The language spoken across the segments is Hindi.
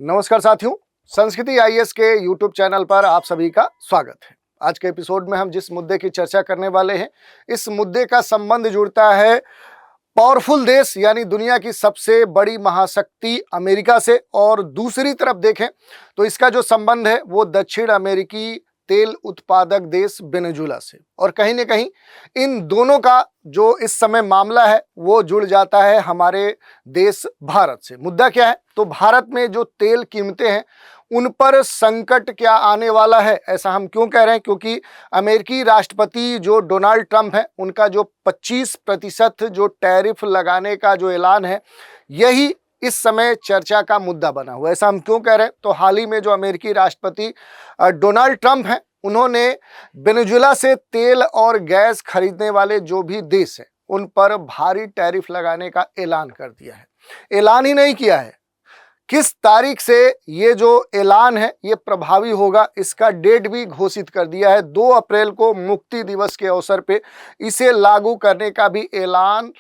नमस्कार साथियों, संस्कृति आईएएस के यूट्यूब चैनल पर आप सभी का स्वागत है। आज के एपिसोड में हम जिस मुद्दे की चर्चा करने वाले हैं, इस मुद्दे का संबंध जुड़ता है पावरफुल देश यानी दुनिया की सबसे बड़ी महाशक्ति अमेरिका से, और दूसरी तरफ देखें तो इसका जो संबंध है वो दक्षिण अमेरिकी तेल उत्पादक देश वेनेजुएला से। और कहीं न कहीं इन दोनों का जो इस समय मामला है वो जुड़ जाता है हमारे देश भारत से। मुद्दा क्या है? तो भारत में जो तेल कीमतें हैं उन पर संकट क्या आने वाला है। ऐसा हम क्यों कह रहे हैं? क्योंकि अमेरिकी राष्ट्रपति जो डोनाल्ड ट्रंप हैं, उनका जो 25% जो टैरिफ लगाने का जो ऐलान है, यही इस समय चर्चा का मुद्दा बना हुआ है। ऐसा हम क्यों कह रहे हैं? तो हाल ही में जो अमेरिकी राष्ट्रपति डोनाल्ड ट्रंप हैं, उन्होंने वेनेजुएला से तेल और गैस खरीदने वाले जो भी देश हैं उन पर भारी टैरिफ लगाने का ऐलान कर दिया है। ऐलान ही नहीं किया है, किस तारीख से ये जो ऐलान है ये प्रभावी होगा इसका डेट भी घोषित कर दिया है। 2 अप्रैल को मुक्ति दिवस के अवसर पे इसे लागू करने का भी ऐलान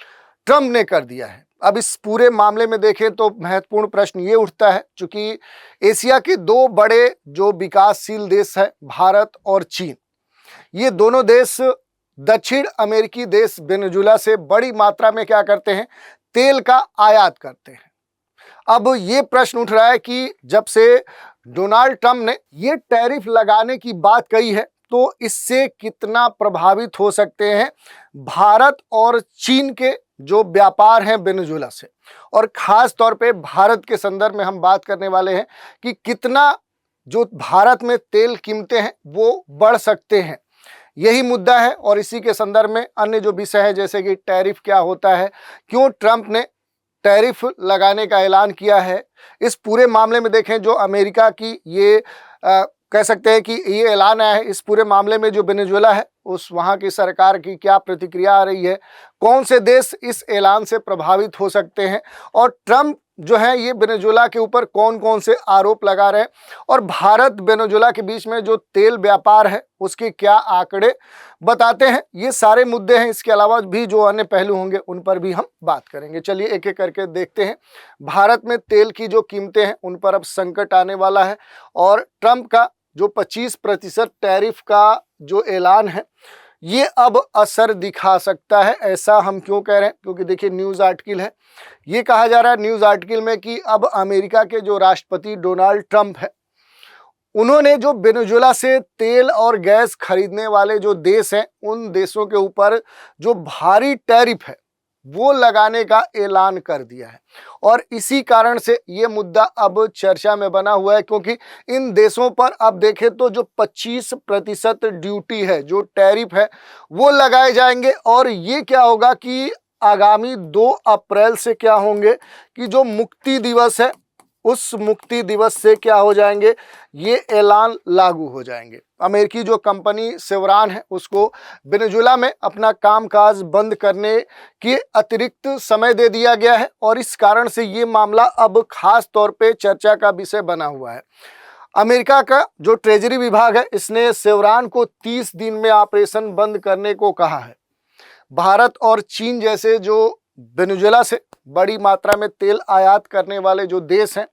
ट्रंप ने कर दिया है। अब इस पूरे मामले में देखें तो महत्वपूर्ण प्रश्न ये उठता है, चूंकि एशिया के 2 बड़े जो विकासशील देश हैं, भारत और चीन, ये दोनों देश दक्षिण अमेरिकी देश वेनेजुएला से बड़ी मात्रा में क्या करते हैं? तेल का आयात करते हैं। अब ये प्रश्न उठ रहा है कि जब से डोनाल्ड ट्रंप ने ये टैरिफ लगाने की बात कही है तो इससे कितना प्रभावित हो सकते हैं भारत और चीन के जो व्यापार हैं वेनेजुएला से। और खास तौर पे भारत के संदर्भ में हम बात करने वाले हैं कि कितना जो भारत में तेल कीमतें हैं वो बढ़ सकते हैं, यही मुद्दा है। और इसी के संदर्भ में अन्य जो विषय है, जैसे कि टैरिफ क्या होता है, क्यों ट्रंप ने टैरिफ लगाने का ऐलान किया है, इस पूरे मामले में देखें जो अमेरिका की ये कह सकते हैं कि ये ऐलान आया है, इस पूरे मामले में जो वेनेजुएला है उस वहाँ की सरकार की क्या प्रतिक्रिया आ रही है, कौन से देश इस ऐलान से प्रभावित हो सकते हैं, और ट्रंप जो है ये वेनेजुएला के ऊपर कौन कौन से आरोप लगा रहे हैं, और भारत वेनेजुएला के बीच में जो तेल व्यापार है उसके क्या आंकड़े बताते हैं। ये सारे मुद्दे हैं। इसके अलावा भी जो अन्य पहलू होंगे उन पर भी हम बात करेंगे। चलिए एक एक करके देखते हैं। भारत में तेल की जो कीमतें हैं उन पर अब संकट आने वाला है, और ट्रंप का जो 25% टैरिफ का जो ऐलान है ये अब असर दिखा सकता है। ऐसा हम क्यों कह रहे हैं? क्योंकि देखिए न्यूज़ आर्टिकल है, ये कहा जा रहा है न्यूज़ आर्टिकल में कि अब अमेरिका के जो राष्ट्रपति डोनाल्ड ट्रंप है, उन्होंने जो वेनेजुएला से तेल और गैस खरीदने वाले जो देश हैं उन देशों के ऊपर जो भारी टैरिफ है वो लगाने का ऐलान कर दिया है। और इसी कारण से ये मुद्दा अब चर्चा में बना हुआ है, क्योंकि इन देशों पर अब देखें तो जो 25% ड्यूटी है, जो टैरिफ है, वो लगाए जाएंगे। और ये क्या होगा कि आगामी 2 अप्रैल से क्या होंगे कि जो मुक्ति दिवस है उस मुक्ति दिवस से क्या हो जाएंगे, ये ऐलान लागू हो जाएंगे। अमेरिकी जो कंपनी शेवरॉन है उसको वेनेजुएला में अपना कामकाज बंद करने के अतिरिक्त समय दे दिया गया है, और इस कारण से ये मामला अब खास तौर पे चर्चा का विषय बना हुआ है। अमेरिका का जो ट्रेजरी विभाग है इसने शेवरॉन को 30 दिन में ऑपरेशन बंद करने को कहा है। भारत और चीन जैसे जो वेनेजुएला से बड़ी मात्रा में तेल आयात करने वाले जो देश हैं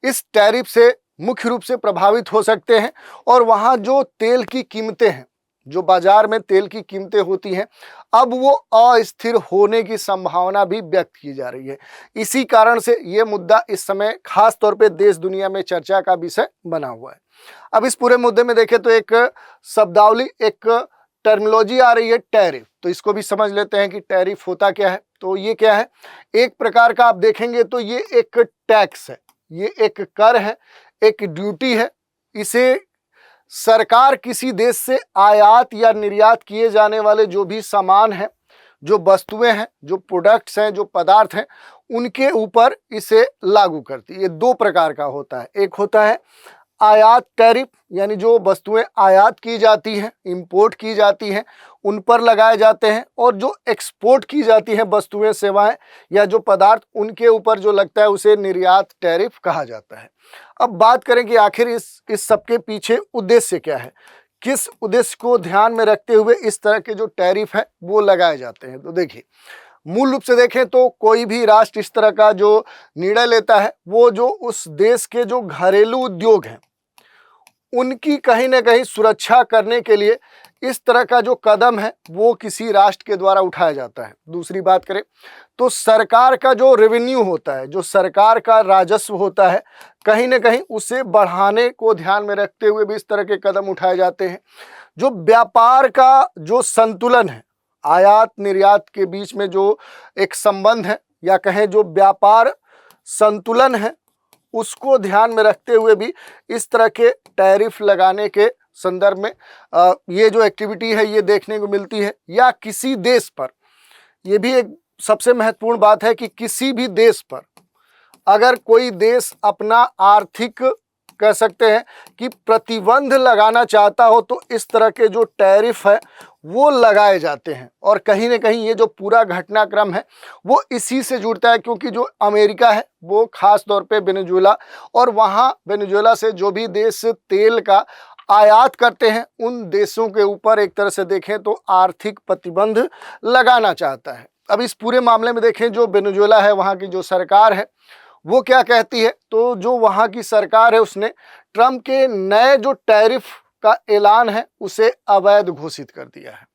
इस टैरिफ से मुख्य रूप से प्रभावित हो सकते हैं, और वहाँ जो तेल की कीमतें हैं, जो बाजार में तेल की कीमतें होती हैं, अब वो अस्थिर होने की संभावना भी व्यक्त की जा रही है। इसी कारण से ये मुद्दा इस समय खास तौर पे देश दुनिया में चर्चा का विषय बना हुआ है। अब इस पूरे मुद्दे में देखें तो एक शब्दावली, एक टर्मिनोलॉजी आ रही है टैरिफ, तो इसको भी समझ लेते हैं कि टैरिफ होता क्या है। तो ये क्या है? एक प्रकार का आप देखेंगे तो ये एक टैक्स है, ये एक कर है, एक ड्यूटी है। इसे सरकार किसी देश से आयात या निर्यात किए जाने वाले जो भी सामान हैं, जो वस्तुएं हैं, जो प्रोडक्ट्स हैं, जो पदार्थ हैं, उनके ऊपर इसे लागू करती है। ये 2 प्रकार का होता है। एक होता है आयात टैरिफ, यानी जो वस्तुएं आयात की जाती हैं, इंपोर्ट की जाती हैं, उन पर लगाए जाते हैं, और जो एक्सपोर्ट की जाती हैं वस्तुएं, सेवाएं या जो पदार्थ, उनके ऊपर जो लगता है उसे निर्यात टैरिफ कहा जाता है। अब बात करें कि आखिर इस सब के पीछे उद्देश्य क्या है, किस उद्देश्य को ध्यान में रखते हुए इस तरह के जो टैरिफ है वो लगाए जाते हैं। तो देखिए, मूल रूप से देखें तो कोई भी राष्ट्र इस तरह का जो निर्णय लेता है, वो जो उस देश के जो घरेलू उद्योग हैं उनकी कहीं ना कहीं सुरक्षा करने के लिए इस तरह का जो कदम है वो किसी राष्ट्र के द्वारा उठाया जाता है। दूसरी बात करें तो सरकार का जो रेवेन्यू होता है, जो सरकार का राजस्व होता है, कहीं ना कहीं उसे बढ़ाने को ध्यान में रखते हुए भी इस तरह के कदम उठाए जाते हैं। जो व्यापार का जो संतुलन है, आयात निर्यात के बीच में जो एक संबंध है, या कहें जो व्यापार संतुलन है, उसको ध्यान में रखते हुए भी इस तरह के टैरिफ लगाने के संदर्भ में ये जो एक्टिविटी है ये देखने को मिलती है। या किसी देश पर, ये भी एक सबसे महत्वपूर्ण बात है कि किसी भी देश पर अगर कोई देश अपना आर्थिक, कह सकते हैं कि प्रतिबंध लगाना चाहता हो, तो इस तरह के जो टैरिफ है वो लगाए जाते हैं। और कहीं ना कहीं ये जो पूरा घटनाक्रम है वो इसी से जुड़ता है, क्योंकि जो अमेरिका है वो खास तौर पे वेनेजुएला, और वहाँ वेनेजुएला से जो भी देश तेल का आयात करते हैं उन देशों के ऊपर एक तरह से देखें तो आर्थिक प्रतिबंध लगाना चाहता है। अब इस पूरे मामले में देखें जो वेनेजुएला है, वहाँ की जो सरकार है वो क्या कहती है, तो जो वहाँ की सरकार है उसने ट्रम्प के नए जो टैरिफ का ऐलान है उसे अवैध घोषित कर दिया है।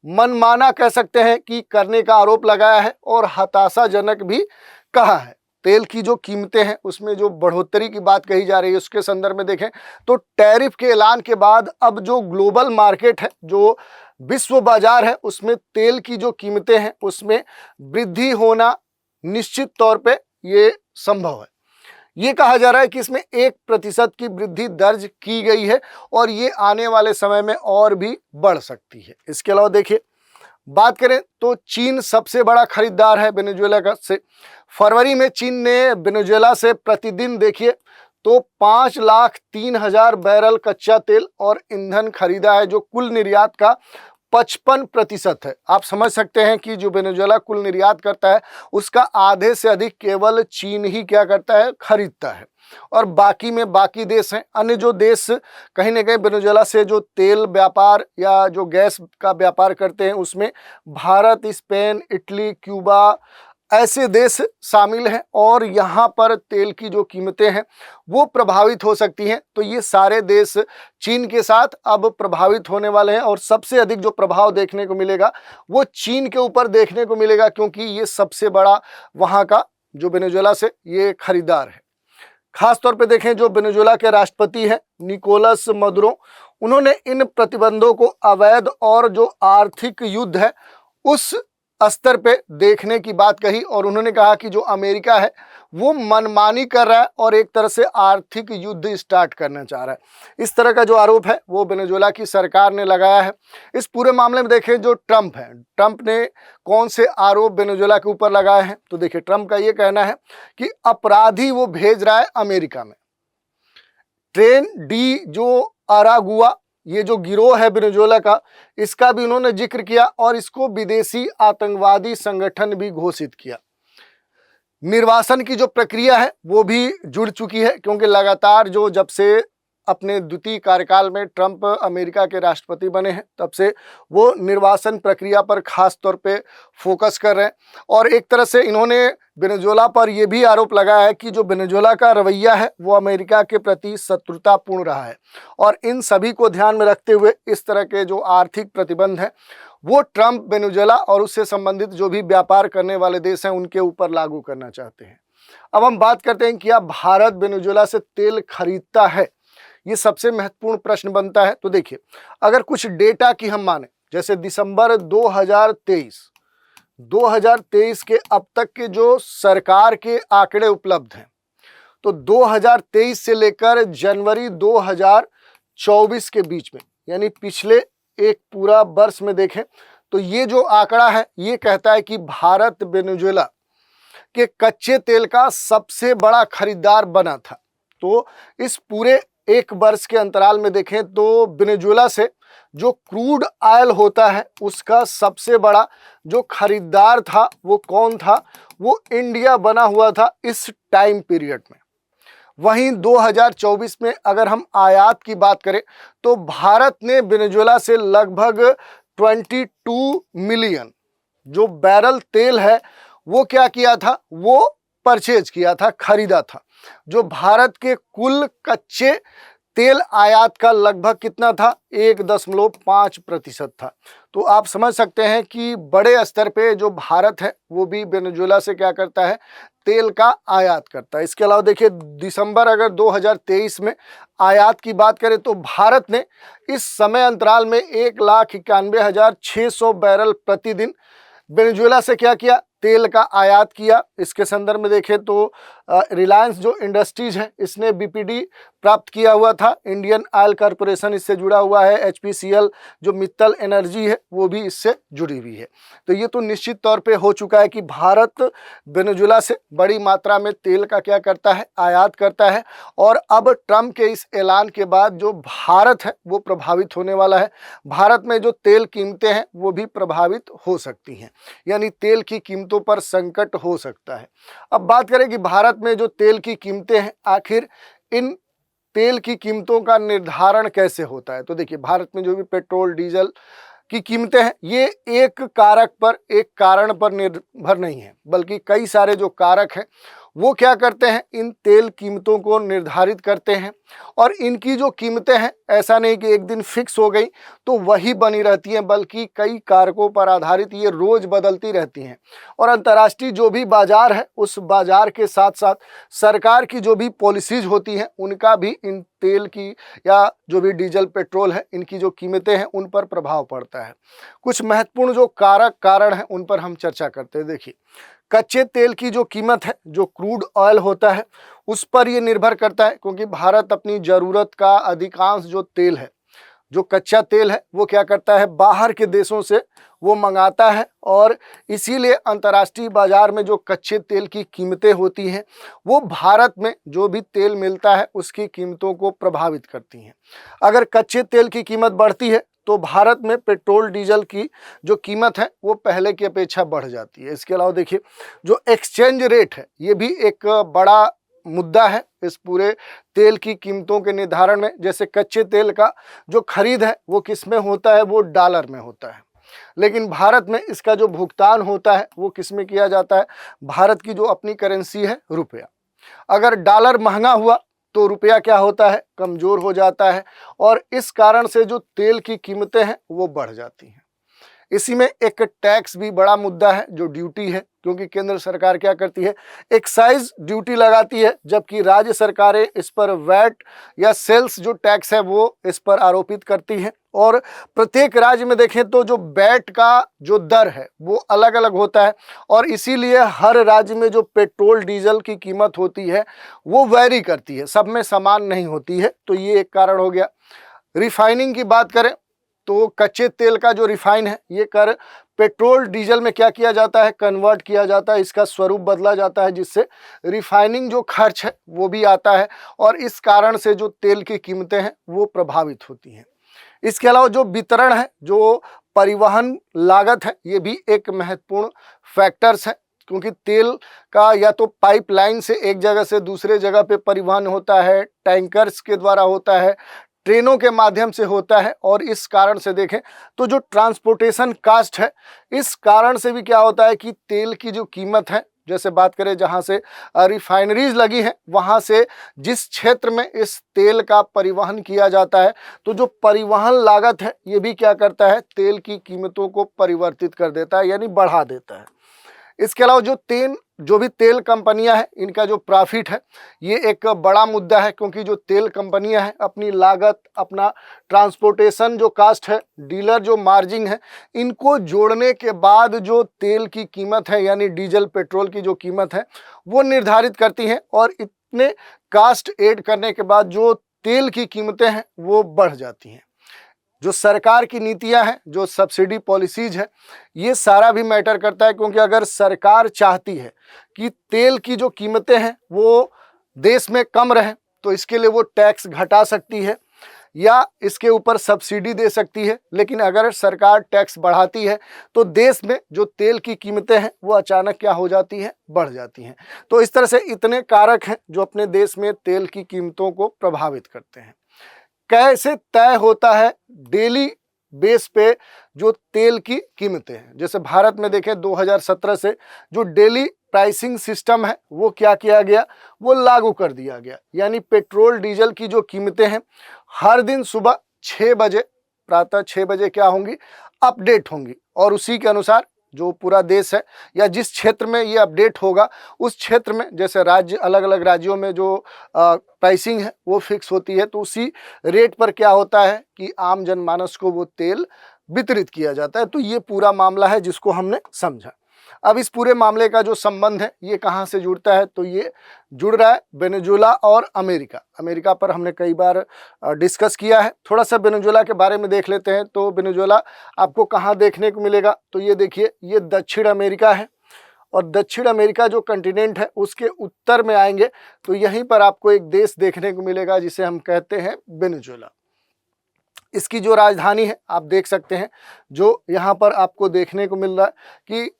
मनमाना कह सकते हैं कि करने का आरोप लगाया है और हताशाजनक भी कहा है। तेल की जो कीमतें हैं उसमें जो बढ़ोतरी की बात कही जा रही है उसके संदर्भ में देखें तो टैरिफ के ऐलान के बाद अब जो ग्लोबल मार्केट है, जो विश्व बाजार है, उसमें तेल की जो कीमतें हैं उसमें वृद्धि होना निश्चित तौर पे ये संभव है। ये कहा जा रहा है कि इसमें 1% की वृद्धि दर्ज की गई है और ये आने वाले समय में और भी बढ़ सकती है। इसके अलावा देखिए बात करें तो चीन सबसे बड़ा खरीदार है वेनेजुएला का से। फरवरी में चीन ने वेनेजुएला से प्रतिदिन देखिए तो 5,03,000 बैरल कच्चा तेल और ईंधन खरीदा है, जो कुल निर्यात का 55% है। आप समझ सकते हैं कि जो वेनेजुएला कुल निर्यात करता है उसका आधे से अधिक केवल चीन ही क्या करता है, खरीदता है। और बाकी में बाकी देश हैं, अन्य जो देश कहीं ना कहीं वेनेजुएला से जो तेल व्यापार या जो गैस का व्यापार करते हैं उसमें भारत, स्पेन, इटली, क्यूबा ऐसे देश शामिल हैं और यहाँ पर तेल की जो कीमतें हैं वो प्रभावित हो सकती हैं। तो ये सारे देश चीन के साथ अब प्रभावित होने वाले हैं और सबसे अधिक जो प्रभाव देखने को मिलेगा वो चीन के ऊपर देखने को मिलेगा, क्योंकि ये सबसे बड़ा वहाँ का जो वेनेजुएला से ये खरीदार है। खास तौर पे देखें जो वेनेजुएला के राष्ट्रपति हैं निकोलस मदुरो, उन्होंने इन प्रतिबंधों को अवैध और जो आर्थिक युद्ध है उस स्तर पे देखने की बात कही और उन्होंने कहा कि जो अमेरिका है वो मनमानी कर रहा है और एक तरह से आर्थिक युद्ध स्टार्ट करना चाह रहा है। इस तरह का जो आरोप है वो वेनेजुएला की सरकार ने लगाया है। इस पूरे मामले में देखें जो ट्रंप है, ट्रंप ने कौन से आरोप वेनेजुएला के ऊपर लगाए हैं, तो देखिए ट्रंप का ये कहना है कि अपराधी वो भेज रहा है अमेरिका में। ट्रेन डी जो अरागुआ, ये जो गिरोह है वेनेजुएला का, इसका भी उन्होंने जिक्र किया और इसको विदेशी आतंकवादी संगठन भी घोषित किया। निर्वासन की जो प्रक्रिया है वो भी जुड़ चुकी है, क्योंकि लगातार जो जब से अपने द्वितीय कार्यकाल में ट्रंप अमेरिका के राष्ट्रपति बने हैं तब से वो निर्वासन प्रक्रिया पर खास तौर पे फोकस कर रहे हैं। और एक तरह से इन्होंने वेनेजुएला पर यह भी आरोप लगाया है कि जो वेनेजुएला का रवैया है वो अमेरिका के प्रति शत्रुतापूर्ण रहा है और इन सभी को ध्यान में रखते हुए इस तरह के जो आर्थिक प्रतिबंध हैं वो ट्रंप वेनेजुएला और उससे संबंधित जो भी व्यापार करने वाले देश हैं उनके ऊपर लागू करना चाहते हैं। अब हम बात करते हैं कि क्या भारत वेनेजुएला से तेल खरीदता है, ये सबसे महत्वपूर्ण प्रश्न बनता है। तो देखिए अगर कुछ डेटा की हम माने, जैसे दिसंबर 2023 के अब तक के जो सरकार के आंकड़े उपलब्ध हैं, तो 2023 से लेकर जनवरी 2024 के बीच में, यानी पिछले एक पूरा वर्ष में देखें तो ये जो आंकड़ा है ये कहता है कि भारत वेनेजुएला के कच्चे तेल का सबसे बड़ा खरीदार बना था। तो इस पूरे एक वर्ष के अंतराल में देखें तो वेनेजुएला से जो क्रूड ऑयल होता है उसका सबसे बड़ा जो खरीदार था वो कौन था, वो इंडिया बना हुआ था इस टाइम पीरियड में। वहीं 2024 में अगर हम आयात की बात करें तो भारत ने वेनेजुएला से लगभग 22 मिलियन जो बैरल तेल है वो क्या किया था, वो परचेज किया था, खरीदा था, जो भारत के कुल कच्चे तेल आयात का लगभग कितना था, 1.5% था। तो आप समझ सकते हैं कि बड़े स्तर पे जो भारत है वो भी वेनेजुएला से क्या करता है, तेल का आयात करता है। इसके अलावा देखिए दिसंबर अगर 2023 में आयात की बात करें तो भारत ने इस समय अंतराल में 1,91,600 बैरल प्रतिदिन वेनेजुएला से क्या किया, तेल का आयात किया। इसके संदर्भ में देखें तो रिलायंस जो इंडस्ट्रीज है इसने बीपीडी प्राप्त किया हुआ था, इंडियन ऑयल कॉरपोरेशन इससे जुड़ा हुआ है, एचपीसीएल जो मित्तल एनर्जी है वो भी इससे जुड़ी हुई है। तो ये तो निश्चित तौर पे हो चुका है कि भारत वेनेजुएला से बड़ी मात्रा में तेल का क्या करता है, आयात करता है। और अब ट्रम्प के इस ऐलान के बाद जो भारत है वो प्रभावित होने वाला है। भारत में जो तेल कीमतें हैं वो भी प्रभावित हो सकती हैं, यानी तेल की कीमतों पर संकट हो सकता है। अब बात करें कि भारत में जो तेल की कीमतें हैं, आखिर इन तेल की कीमतों का निर्धारण कैसे होता है। तो देखिए भारत में जो भी पेट्रोल डीजल की कीमतें हैं ये एक कारक पर, एक कारण पर निर्भर नहीं है, बल्कि कई सारे जो कारक हैं वो क्या करते हैं, इन तेल कीमतों को निर्धारित करते हैं। और इनकी जो कीमतें हैं ऐसा नहीं कि एक दिन फिक्स हो गई तो वही बनी रहती हैं, बल्कि कई कारकों पर आधारित ये रोज बदलती रहती हैं। और अंतर्राष्ट्रीय जो भी बाजार है उस बाजार के साथ साथ सरकार की जो भी पॉलिसीज होती हैं उनका भी इन तेल की या जो भी डीजल पेट्रोल है इनकी जो कीमतें हैं उन पर प्रभाव पड़ता है। कुछ महत्वपूर्ण जो कारण हैं उन पर हम चर्चा करते हैं। देखिए कच्चे तेल की जो कीमत है, जो क्रूड ऑयल होता है, उस पर ये निर्भर करता है, क्योंकि भारत अपनी ज़रूरत का अधिकांश जो तेल है, जो कच्चा तेल है वो क्या करता है, बाहर के देशों से वो मंगाता है। और इसीलिए अंतर्राष्ट्रीय बाजार में जो कच्चे तेल की कीमतें होती हैं वो भारत में जो भी तेल मिलता है उसकी कीमतों को प्रभावित करती हैं। अगर कच्चे तेल की कीमत बढ़ती है तो भारत में पेट्रोल डीजल की जो कीमत है वो पहले की अपेक्षा बढ़ जाती है। इसके अलावा देखिए जो एक्सचेंज रेट है ये भी एक बड़ा मुद्दा है इस पूरे तेल की कीमतों के निर्धारण में। जैसे कच्चे तेल का जो खरीद है वो किस में होता है, वो डॉलर में होता है, लेकिन भारत में इसका जो भुगतान होता है वो किस में किया जाता है, भारत की जो अपनी करेंसी है रुपया। अगर डॉलर महंगा हुआ तो रुपया क्या होता है, कमज़ोर हो जाता है, और इस कारण से जो तेल की कीमतें हैं वो बढ़ जाती हैं। इसी में एक टैक्स भी बड़ा मुद्दा है, जो ड्यूटी है, क्योंकि केंद्र सरकार क्या करती है, एक्साइज ड्यूटी लगाती है, जबकि राज्य सरकारें इस पर वैट या सेल्स जो टैक्स है वो इस पर आरोपित करती हैं। और प्रत्येक राज्य में देखें तो जो वैट का जो दर है वो अलग अलग होता है, और इसीलिए हर राज्य में जो पेट्रोल डीजल की कीमत होती है वो वैरी करती है, सब में समान नहीं होती है। तो ये एक कारण हो गया। रिफाइनिंग की बात करें तो कच्चे तेल का जो रिफाइन है ये कर पेट्रोल डीजल में क्या किया जाता है, कन्वर्ट किया जाता है, इसका स्वरूप बदला जाता है, जिससे रिफाइनिंग जो खर्च है वो भी आता है, और इस कारण से जो तेल की कीमतें हैं वो प्रभावित होती हैं। इसके अलावा जो वितरण है, जो परिवहन लागत है, ये भी एक महत्वपूर्ण फैक्टर्स है, क्योंकि तेल का या तो पाइपलाइन से एक जगह से दूसरे जगह पे परिवहन होता है, टैंकर्स के द्वारा होता है, ट्रेनों के माध्यम से होता है। और इस कारण से देखें तो जो ट्रांसपोर्टेशन कास्ट है, इस कारण से भी क्या होता है कि तेल की जो कीमत है, जैसे बात करें जहां से रिफाइनरीज लगी हैं वहां से जिस क्षेत्र में इस तेल का परिवहन किया जाता है, तो जो परिवहन लागत है ये भी क्या करता है, तेल की कीमतों को परिवर्तित कर देता है, यानी बढ़ा देता है। इसके अलावा जो भी तेल कंपनियां हैं इनका जो प्रॉफिट है ये एक बड़ा मुद्दा है, क्योंकि जो तेल कंपनियां हैं अपनी लागत, अपना ट्रांसपोर्टेशन जो कास्ट है, डीलर जो मार्जिन है, इनको जोड़ने के बाद जो तेल की कीमत है यानी डीजल पेट्रोल की जो कीमत है वो निर्धारित करती हैं। और इतने कास्ट ऐड करने के बाद जो तेल की कीमतें हैं वो बढ़ जाती हैं। जो सरकार की नीतियां हैं, जो सब्सिडी पॉलिसीज है, ये सारा भी मैटर करता है, क्योंकि अगर सरकार चाहती है कि तेल की जो कीमतें हैं वो देश में कम रहे तो इसके लिए वो टैक्स घटा सकती है या इसके ऊपर सब्सिडी दे सकती है। लेकिन अगर सरकार टैक्स बढ़ाती है तो देश में जो तेल की कीमतें हैं वो अचानक क्या हो जाती हैं, बढ़ जाती हैं। तो इस तरह से इतने कारक हैं जो अपने देश में तेल की कीमतों को प्रभावित करते हैं। कैसे तय होता है डेली बेस पे जो तेल की कीमतें हैं, जैसे भारत में देखें 2017 से जो डेली प्राइसिंग सिस्टम है वो क्या किया गया, वो लागू कर दिया गया। यानी पेट्रोल डीजल की जो कीमतें हैं हर दिन सुबह 6 बजे, प्रातः 6 बजे क्या होंगी, अपडेट होंगी, और उसी के अनुसार जो पूरा देश है या जिस क्षेत्र में ये अपडेट होगा उस क्षेत्र में, जैसे राज्य, अलग अलग राज्यों में जो प्राइसिंग है वो फिक्स होती है, तो उसी रेट पर क्या होता है कि आम जनमानस को वो तेल वितरित किया जाता है। तो ये पूरा मामला है जिसको हमने समझा। अब इस पूरे मामले का जो संबंध है ये कहाँ से जुड़ता है, तो ये जुड़ रहा है वेनेजुएला और अमेरिका। अमेरिका पर हमने कई बार डिस्कस किया है। थोड़ा सा वेनेजुएला के बारे में देख लेते हैं। तो वेनेजुएला आपको कहाँ देखने को मिलेगा, तो ये देखिए, ये दक्षिण अमेरिका है, और दक्षिण अमेरिका जो कंटिनेंट है उसके उत्तर में आएंगे तो यहीं पर आपको एक देश देखने को मिलेगा जिसे हम कहते हैं वेनेजुएला। इसकी जो राजधानी है आप देख सकते हैं, जो यहाँ पर आपको देखने को मिल रहा है कि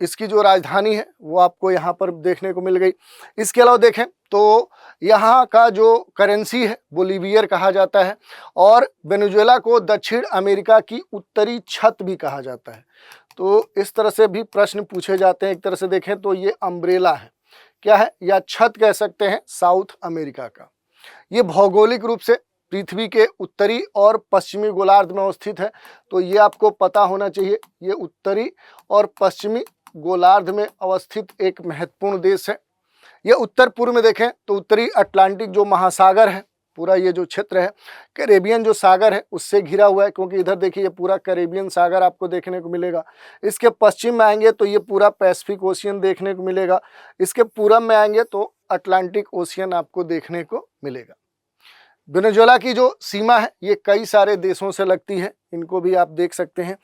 इसकी जो राजधानी है वो आपको यहाँ पर देखने को मिल गई। इसके अलावा देखें तो यहाँ का जो करेंसी है बोलीवियर कहा जाता है, और वेनेजुएला को दक्षिण अमेरिका की उत्तरी छत भी कहा जाता है। तो इस तरह से भी प्रश्न पूछे जाते हैं। एक तरह से देखें तो ये अम्ब्रेला है, क्या है, या छत कह सकते हैं साउथ अमेरिका का। ये भौगोलिक रूप से पृथ्वी के उत्तरी और पश्चिमी गोलार्ध में अवस्थित है, तो ये आपको पता होना चाहिए। ये उत्तरी और पश्चिमी गोलार्ध में अवस्थित एक महत्वपूर्ण देश है। ये उत्तर पूर्व में देखें तो उत्तरी अटलांटिक जो महासागर है, पूरा ये जो क्षेत्र है कैरेबियन जो सागर है उससे घिरा हुआ है, क्योंकि इधर देखिए ये पूरा कैरेबियन सागर आपको देखने को मिलेगा। इसके पश्चिम में आएंगे तो ये पूरा पैसिफिक ओशियन देखने को मिलेगा। इसके पूरब में आएंगे तो अटलांटिक ओशियन आपको देखने को मिलेगा। वेनेजुएला की जो सीमा है ये कई सारे देशों से लगती है, इनको भी आप देख सकते हैं।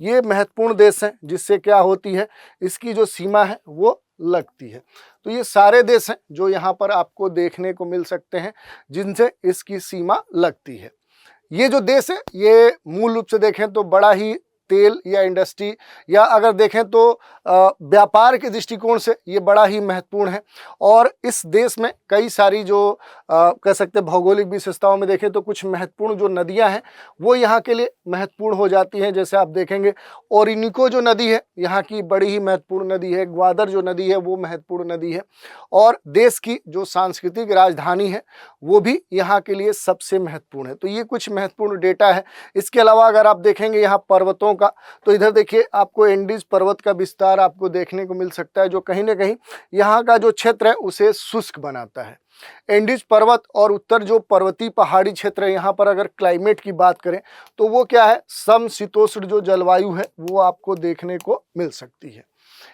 ये महत्वपूर्ण देश हैं जिससे क्या होती है, इसकी जो सीमा है वो लगती है। तो ये सारे देश हैं जो यहाँ पर आपको देखने को मिल सकते हैं जिनसे इसकी सीमा लगती है। ये जो देश है ये मूल रूप से देखें तो बड़ा ही तेल या इंडस्ट्री या अगर देखें तो व्यापार के दृष्टिकोण से ये बड़ा ही महत्वपूर्ण है। और इस देश में कई सारी जो कह सकते हैं भौगोलिक विशेषताओं में देखें तो कुछ महत्वपूर्ण जो नदियां हैं वो यहाँ के लिए महत्वपूर्ण हो जाती हैं। जैसे आप देखेंगे ओरिनिको जो नदी है यहाँ की बड़ी ही महत्वपूर्ण नदी है, ग्वादर जो नदी है वो महत्वपूर्ण नदी है, और देश की जो सांस्कृतिक राजधानी है वो भी यहाँ के लिए सबसे महत्वपूर्ण है। तो ये कुछ महत्वपूर्ण डेटा है। इसके अलावा अगर आप देखेंगे यहाँ पर्वतों का, तो इधर देखिए आपको एंडीज पर्वत का विस्तार आपको देखने को मिल सकता है, जो कहीं ना कहीं यहाँ का जो क्षेत्र है उसे शुष्क बनाता है। एंडीज पर्वत और उत्तर जो पर्वतीय पहाड़ी क्षेत्र है, यहाँ पर अगर क्लाइमेट की बात करें तो वो क्या है, समशीतोष्ण जो जलवायु है वो आपको देखने को मिल सकती है।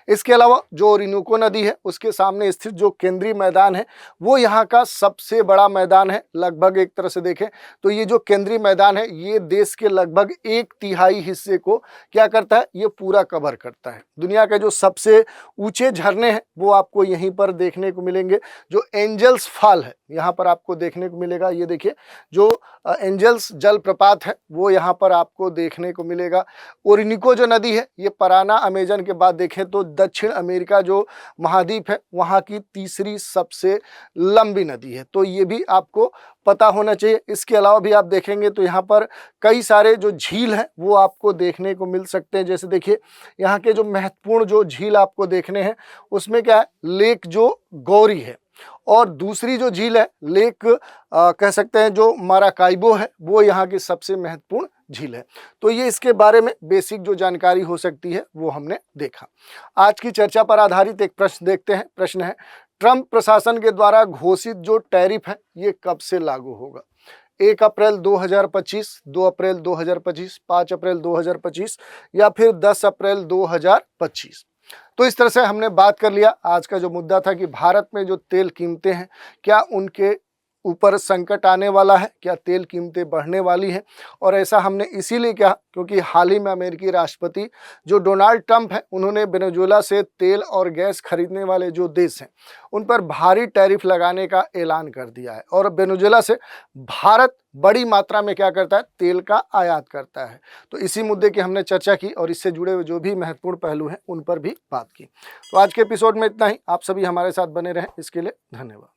इसके अलावा जो ओरिनोको नदी है उसके सामने स्थित जो केंद्रीय मैदान है वो यहाँ का सबसे बड़ा मैदान है। लगभग एक तरह से देखें तो ये जो केंद्रीय मैदान है ये देश के लगभग 1/3 हिस्से को क्या करता है, ये पूरा कवर करता है। दुनिया के जो सबसे ऊंचे झरने हैं वो आपको यहीं पर देखने को मिलेंगे। जो एंजल्स फॉल है यहाँ पर आपको देखने को मिलेगा। ये देखिए जो एंजल्स जलप्रपात है वो यहाँ पर आपको देखने को मिलेगा। ओरिनिको जो नदी है ये पराना अमेजन के बाद देखें तो दक्षिण अमेरिका जो महाद्वीप है वहाँ की तीसरी सबसे लंबी नदी है, तो ये भी आपको पता होना चाहिए। इसके अलावा भी आप देखेंगे तो यहाँ पर कई सारे जो झील हैं वो आपको देखने को मिल सकते हैं। जैसे देखिए यहाँ के जो महत्वपूर्ण जो झील आपको देखने हैं उसमें क्या है, लेक जो गौरी है, और दूसरी जो झील है लेक कह सकते हैं जो माराकाइबो है वो यहाँ की सबसे महत्वपूर्ण झील है। तो ये इसके बारे में बेसिक जो जानकारी हो सकती है वो हमने देखा। आज की चर्चा पर आधारित एक प्रश्न देखते हैं। प्रश्न है, ट्रंप प्रशासन के द्वारा घोषित जो टैरिफ है ये कब से लागू होगा? 1 अप्रैल 2025, 2 अप्रैल 2025, 5 अप्रैल 2025 या फिर 10 अप्रैल 2025? तो इस तरह से हमने बात कर लिया। आज का जो मुद्दा था कि भारत में जो तेल कीमतें हैं क्या उनके ऊपर संकट आने वाला है, क्या तेल कीमतें बढ़ने वाली हैं, और ऐसा हमने इसीलिए कहा क्योंकि हाल ही में अमेरिकी राष्ट्रपति जो डोनाल्ड ट्रंप हैं उन्होंने वेनेजुएला से तेल और गैस खरीदने वाले जो देश हैं उन पर भारी टैरिफ लगाने का ऐलान कर दिया है, और वेनेजुएला से भारत बड़ी मात्रा में क्या करता है, तेल का आयात करता है। तो इसी मुद्दे की हमने चर्चा की और इससे जुड़े हुए जो भी महत्वपूर्ण पहलू हैं उन पर भी बात की। तो आज के एपिसोड में इतना ही। आप सभी हमारे साथ बने रहें, इसके लिए धन्यवाद।